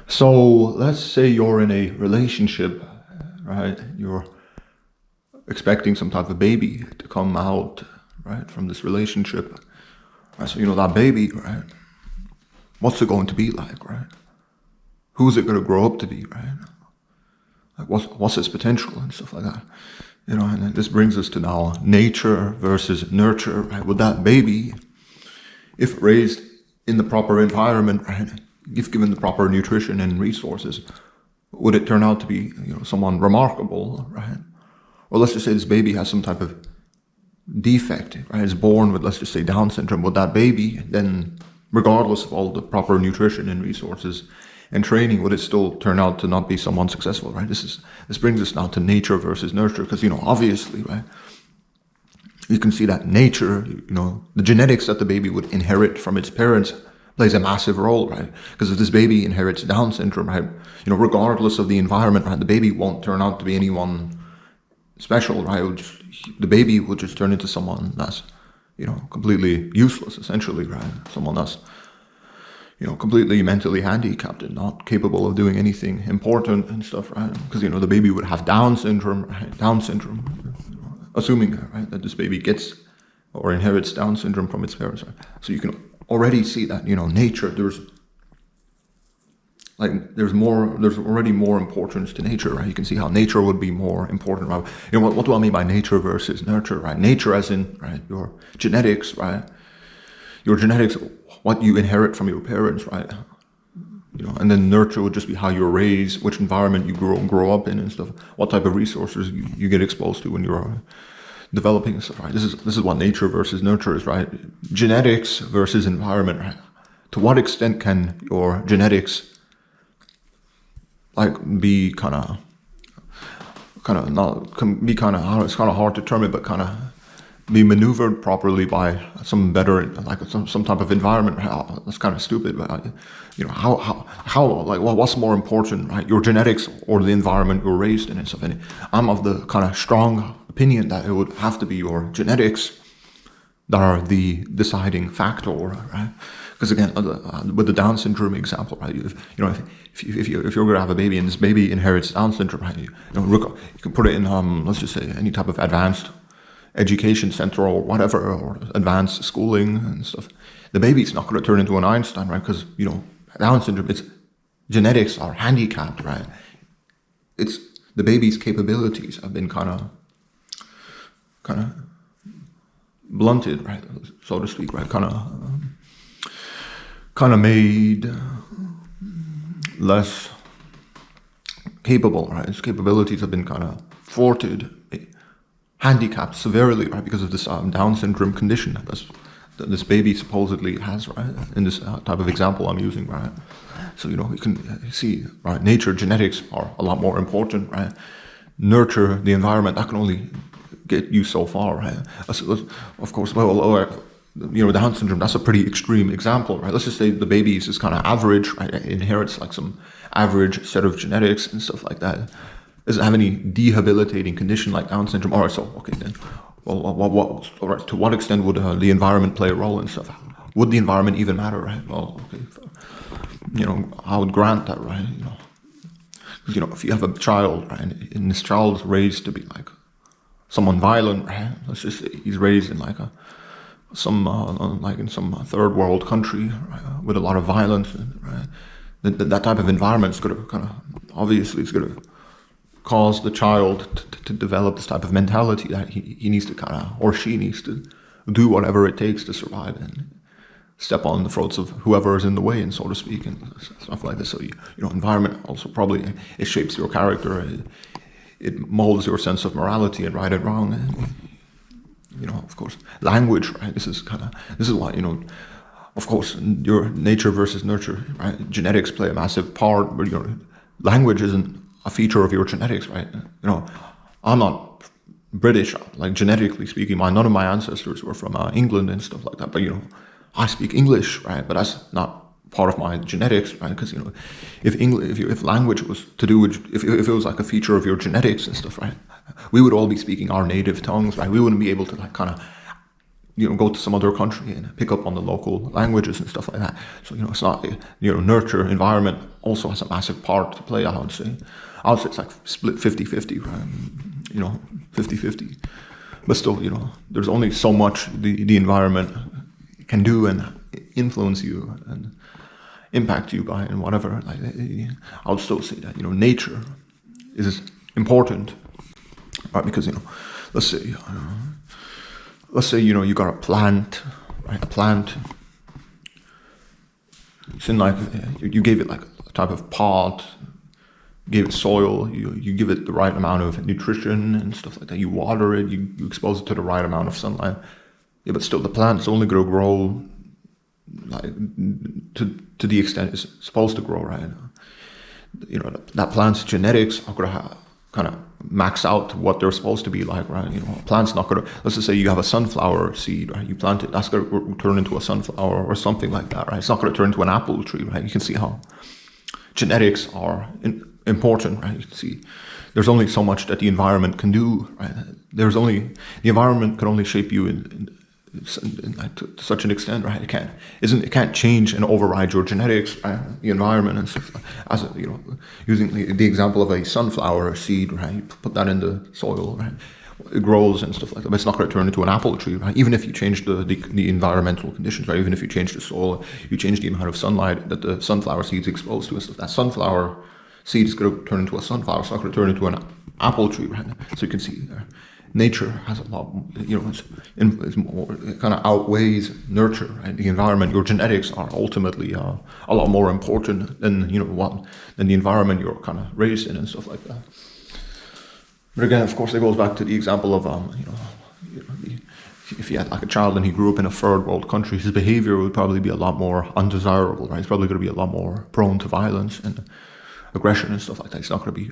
So let's say you're in a relationship, right? You're expecting some type of baby to come out, right, from this relationship. Right? So, that baby, right? What's it going to be like, right? Who's it going to grow up to be, right? Like what's its potential and stuff like that. And then this brings us to now nature versus nurture, right? Would that baby, if raised in the proper environment, right, if given the proper nutrition and resources, would it turn out to be, someone remarkable, right? Or let's just say this baby has some type of defect, right? Is born with, let's just say, Down syndrome. Would that baby then, regardless of all the proper nutrition and resources and training, would it still turn out to not be someone successful, right? This brings us now to nature versus nurture, because obviously, right, you can see that nature, the genetics that the baby would inherit from its parents plays a massive role, right? Because if this baby inherits Down syndrome, right, regardless of the environment, right, the baby won't turn out to be anyone special, right? The baby will just turn into someone that's, completely useless, essentially, right? Someone that's, completely mentally handicapped and not capable of doing anything important and stuff, right? Because, the baby would have Down syndrome, right? Down syndrome, assuming, right, that this baby gets or inherits Down syndrome from its parents, right? So you can already see that, nature, there's already more importance to nature, right? You can see how nature would be more important, right? What do I mean by nature versus nurture, right? Nature as in, right, your genetics, right? Your genetics, what you inherit from your parents, right? And then nurture would just be how you're raised, which environment you grow up in and stuff, what type of resources you get exposed to when you're developing and stuff, right? This is what nature versus nurture is, right? Genetics versus environment, right? To what extent can your genetics be kind of not can be kind of it's kind of hard to determine, but kind of be maneuvered properly by some better, like some type of environment. That's kind of stupid, but what's more important, right? Your genetics or the environment you're raised in and stuff. And I'm of the kind of strong opinion that it would have to be your genetics that are the deciding factor, right? Because again, with the Down syndrome example, right? If you're going to have a baby and this baby inherits Down syndrome, right? You can put it in let's just say any type of advanced education center or whatever, or advanced schooling and stuff. The baby's not going to turn into an Einstein, right? Because Down syndrome, its genetics are handicapped, right? It's the baby's capabilities have been kind of blunted, right, so to speak, right? Kind of made less capable, right? Its capabilities have been kind of thwarted, handicapped severely, right, because of this Down syndrome condition that this baby supposedly has, right? In this type of example I'm using, right? So you can see, right? Nature, genetics are a lot more important, right? Nurture, the environment, that can only get you so far, right? Of course, Down syndrome, that's a pretty extreme example, right? Let's just say the baby is kind of average, right? It inherits like some average set of genetics and stuff like that. Does it have any debilitating condition like Down syndrome? All right, so, okay, then, well, all right, to what extent would the environment play a role and stuff? Would the environment even matter, right? Well, okay, I would grant that, right? Because, if you have a child, right, and this child is raised to be like someone violent, right? Let's just say he's raised in like in some third world country, right, with a lot of violence, right? That type of environment is going to kind of, obviously, it's going to cause the child to develop this type of mentality that he needs to or she needs to do whatever it takes to survive and step on the throats of whoever is in the way, and so to speak, and stuff like this. So environment also probably, it shapes your character. It molds your sense of morality and right and wrong. And, of course, language, right? This is why, of course, your nature versus nurture, right? Genetics play a massive part, but language isn't a feature of your genetics, right? I'm not British, like genetically speaking. None of my ancestors were from England and stuff like that. But I speak English, right? But that's not part of my genetics, right? Because if language was to do with, if it was like a feature of your genetics and stuff, right, we would all be speaking our native tongues, right? We wouldn't be able to like kind of go to some other country and pick up on the local languages and stuff like that. So it's not nurture, environment also has a massive part to play. I would say it's like split 50-50, right? 50-50. But still, there's only so much the environment can do and influence you and impact you by and whatever. Like, I would still say that nature is important, right? Because let's say you got a plant, right? A plant. It's in like you gave it like a type of pot, gave it soil, you give it the right amount of nutrition and stuff like that. You water it, you expose it to the right amount of sunlight. Yeah, but still, the plant's only gonna grow like to the extent it's supposed to grow, right? That plant's genetics are gonna kind of max out what they're supposed to be like, right? A plant's not gonna, let's just say you have a sunflower seed, right? You plant it, that's gonna turn into a sunflower or something like that, right? It's not gonna turn into an apple tree, right? You can see how genetics are important, right? You can see there's only so much that the environment can do, right? The environment can only shape you to such an extent, right? It can't change and override your genetics, right? The environment and stuff. As using the example of a sunflower seed, right? You put that in the soil, right? It grows and stuff like that, but it's not going to turn into an apple tree, right? Even if you change the environmental conditions, right? Even if you change the soil, you change the amount of sunlight that the sunflower seed's exposed to and stuff. That sunflower seed is going to turn into a sunflower. It's not going to turn into an apple tree, right? So you can see there. Nature has a lot, it's more, it kind of outweighs nurture, right? The environment, your genetics are ultimately a lot more important than than the environment you're kind of raised in and stuff like that. But again, of course, it goes back to the example of if you had like a child and he grew up in a third world country, his behavior would probably be a lot more undesirable, right? He's probably going to be a lot more prone to violence and aggression and stuff like that. He's not going to be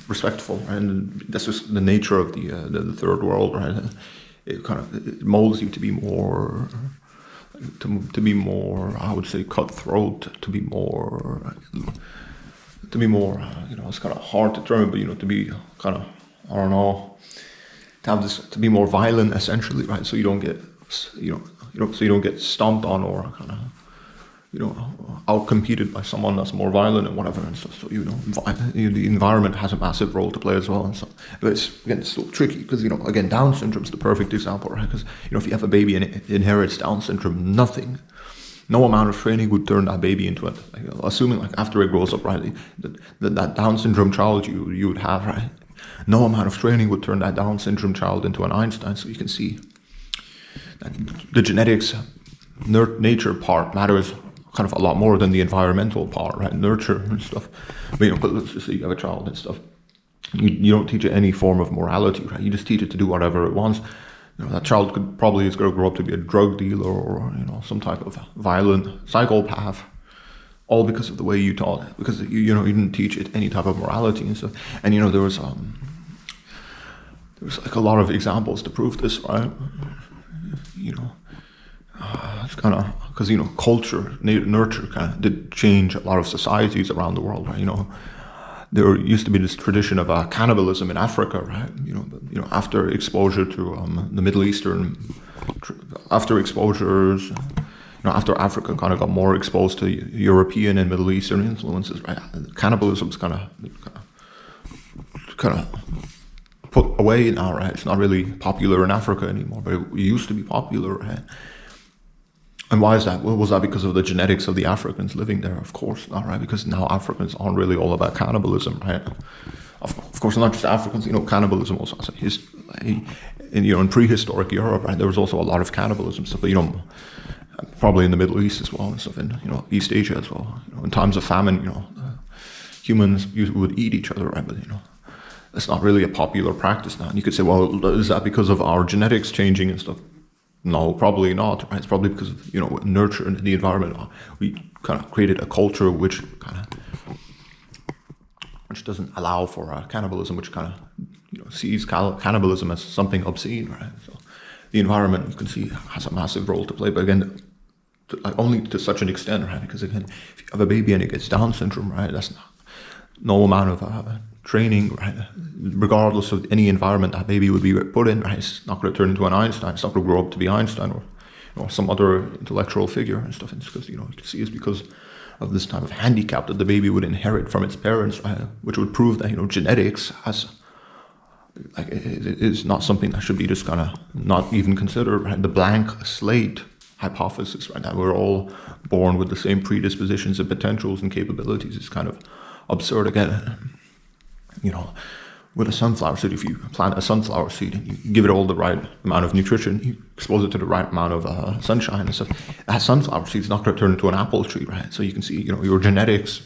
respectful, right? And that's just the nature of the third world, right? It molds you to be more, I would say, cutthroat, to be more, it's kind of hard to determine, but to be kind of, I don't know, to be more violent, essentially, right? So you don't get, so you don't get stomped on or kind of, outcompeted by someone that's more violent and whatever and stuff. So the environment has a massive role to play as well and stuff. But it's still tricky because again, Down syndrome is the perfect example, right? Because if you have a baby and it inherits Down syndrome, no amount of training would turn that baby into assuming after it grows up, right? That Down syndrome child you would have, right? No amount of training would turn that Down syndrome child into an Einstein. So you can see that the genetics, nature part matters kind of a lot more than the environmental part, right? Nurture and stuff. But let's just say you have a child and stuff. You don't teach it any form of morality, right? You just teach it to do whatever it wants. That child is going to grow up to be a drug dealer or some type of violent psychopath, all because of the way you taught it, because you didn't teach it any type of morality and stuff. And there was like a lot of examples to prove this, right? It's kind of because culture, nurture kind of did change a lot of societies around the world, right? There used to be this tradition of cannibalism in Africa, right? After exposure to the Middle Eastern, after exposures, after Africa kind of got more exposed to European and Middle Eastern influences, right? Cannibalism's kind of put away now, right? It's not really popular in Africa anymore, but it used to be popular, right? And why is that? Well, was that because of the genetics of the Africans living there? Of course not, right? Because now Africans aren't really all about cannibalism, right? Of course, not just Africans. Cannibalism also has in prehistoric Europe, right? There was also a lot of cannibalism stuff, but probably in the Middle East as well and stuff, in East Asia as well. In times of famine, humans would eat each other, right? But it's not really a popular practice now. And you could say, well, is that because of our genetics changing and stuff? No, probably not. Right? It's probably because of nurture and the environment. We kind of created a culture which doesn't allow for cannibalism, which kind of sees cannibalism as something obscene. Right? So the environment, you can see, has a massive role to play. But again, only to such an extent, right? Because again, if you have a baby and it gets Down syndrome, right, that's no amount of training, right? Regardless of any environment that baby would be put in, right? It's not going to turn into an Einstein. It's not going to grow up to be Einstein or some other intellectual figure and stuff. It's because, you can see it's because of this type of handicap that the baby would inherit from its parents, right? Which would prove that, genetics has, like, it is not something that should be just kind of not even considered, right? The blank slate hypothesis, right? That we're all born with the same predispositions and potentials and capabilities is kind of absurd again. With a sunflower seed, if you plant a sunflower seed and you give it all the right amount of nutrition, you expose it to the right amount of sunshine and stuff, that sunflower seed is not going to turn into an apple tree, right? So you can see, your genetics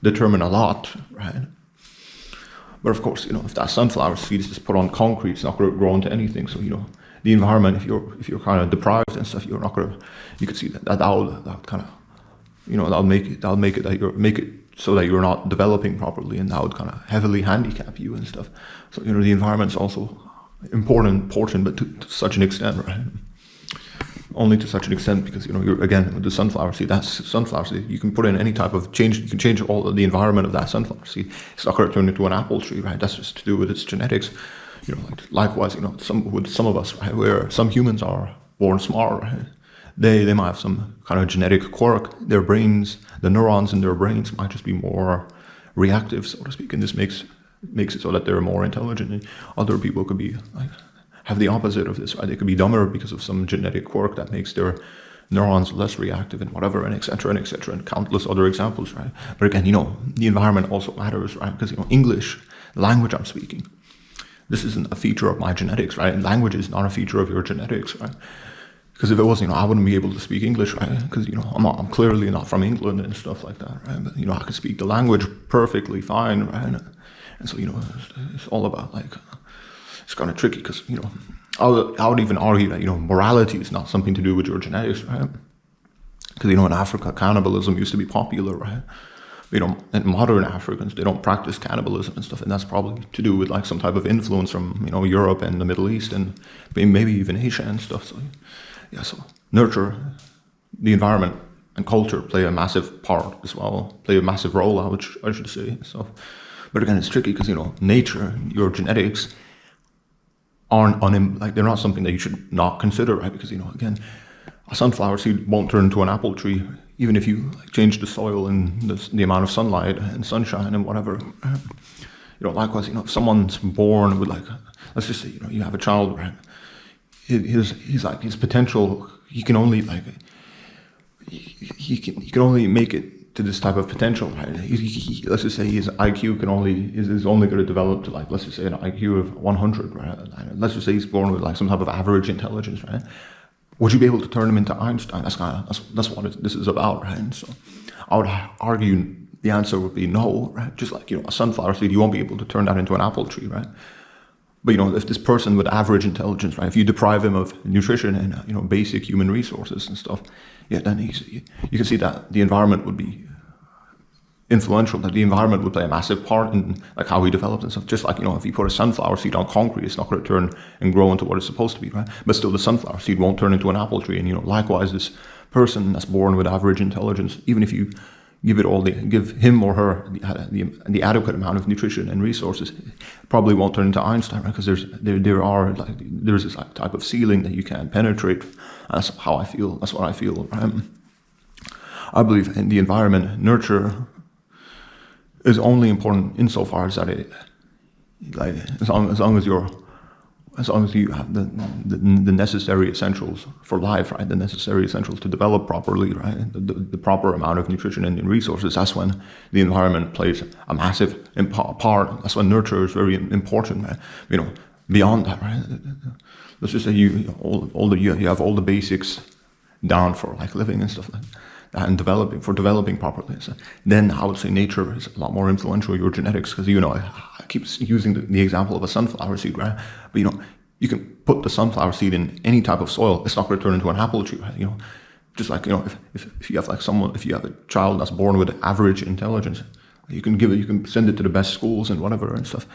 determine a lot, right? But of course, if that sunflower seed is just put on concrete, it's not going to grow into anything. So, the environment, if you're kind of deprived and stuff, you're not going to, you can see that kind of, that'll make it so that you're not developing properly, and that would kind of heavily handicap you and stuff. So, the environment's also important, but to such an extent, right? Only to such an extent because, you're, again, with the sunflower seed, that's sunflower seed. You can put in any type of change, you can change all of the environment of that sunflower seed. It's not going to turn into an apple tree, right? That's just to do with its genetics. Likewise, some of us, right, where some humans are born smart, right? They might have some kind of genetic quirk. Their brains, the neurons in their brains might just be more reactive, so to speak, and this makes it so that they're more intelligent. And other people could be have the opposite of this, right? They could be dumber because of some genetic quirk that makes their neurons less reactive and whatever, and etc. and countless other examples, right? But again, the environment also matters, right? Because English, the language I'm speaking, this isn't a feature of my genetics, right? And language is not a feature of your genetics, right? Because if it was, I wouldn't be able to speak English, right? Because, I'm clearly not from England and stuff like that, right? But, I can speak the language perfectly fine, right? And so, it's all about, it's kind of tricky because, I would even argue that, morality is not something to do with your genetics, right? Because, in Africa, cannibalism used to be popular, right? And modern Africans, they don't practice cannibalism and stuff, and that's probably to do with some type of influence from, Europe and the Middle East and maybe even Asia and stuff. So, yeah, so nurture, the environment and culture play a massive part as well, play a massive role, I should say. So, but again, it's tricky because, nature, your genetics aren't, they're not something that you should not consider, right? Because, again, a sunflower seed won't turn into an apple tree, even if you change the soil and the amount of sunlight and sunshine and whatever. Likewise, if someone's born with let's just say, you have a child, right? His potential, he can only he can only make it to this type of potential, right? Let's just say his IQ is only going to develop to let's just say an IQ of 100, right? Let's just say he's born with some type of average intelligence, right? Would you be able to turn him into Einstein? That's what this is about, right? And so I would argue the answer would be no, right? Just like, a sunflower seed, you won't be able to turn that into an apple tree, right? But, if this person with average intelligence, right, if you deprive him of nutrition and, basic human resources and stuff, yeah, then you can see that the environment would be influential, that the environment would play a massive part in how he develops and stuff. Just like, if you put a sunflower seed on concrete, it's not going to turn and grow into what it's supposed to be, right? But still, the sunflower seed won't turn into an apple tree. And, likewise, this person that's born with average intelligence, even if you give him or her the adequate amount of nutrition and resources, probably won't turn into Einstein, right? Because there's this type of ceiling that you can't penetrate. That's how I feel. That's what I feel. Right? I believe in the environment, nurture is only important insofar as that as long as you have the necessary essentials for life, right? The necessary essentials to develop properly, right? The proper amount of nutrition and resources. That's when the environment plays a massive part. That's when nurture is very important, right? Beyond that, right? Let's just say you have all the basics down for living and stuff like that. And developing properly. So then I would say nature is a lot more influential, your genetics, because I keep using the example of a sunflower seed, right? But you can put the sunflower seed in any type of soil, it's not going to turn into an apple tree, right? Just like, if you have if you have a child that's born with average intelligence, you can send it to the best schools and whatever and stuff.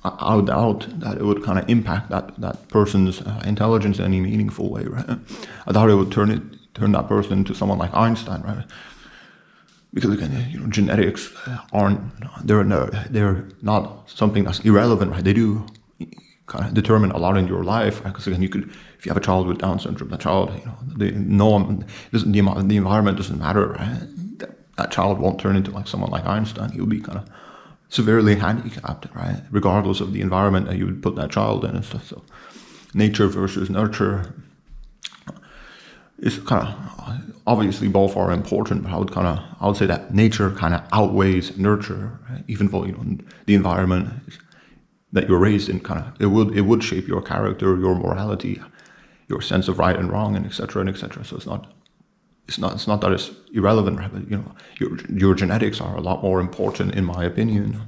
I would doubt that it would kind of impact that person's intelligence in any meaningful way, right? I doubt it would turn that person into someone like Einstein, right? because again, genetics aren't, they're not something that's irrelevant, right? They do kind of determine a lot in your life, right? Because again, if you have a child with Down syndrome, that child, the environment doesn't matter, right? That child won't turn into like someone like Einstein. He'll be kind of severely handicapped, right? Regardless of the environment that you would put that child in and stuff. So nature versus nurture is kind of, obviously both are important, but I would say that nature kind of outweighs nurture, right? Even though, the environment that you're raised in it would shape your character, your morality, your sense of right and wrong, and etc. and etc. So it's not that it's irrelevant, right? But your genetics are a lot more important, in my opinion.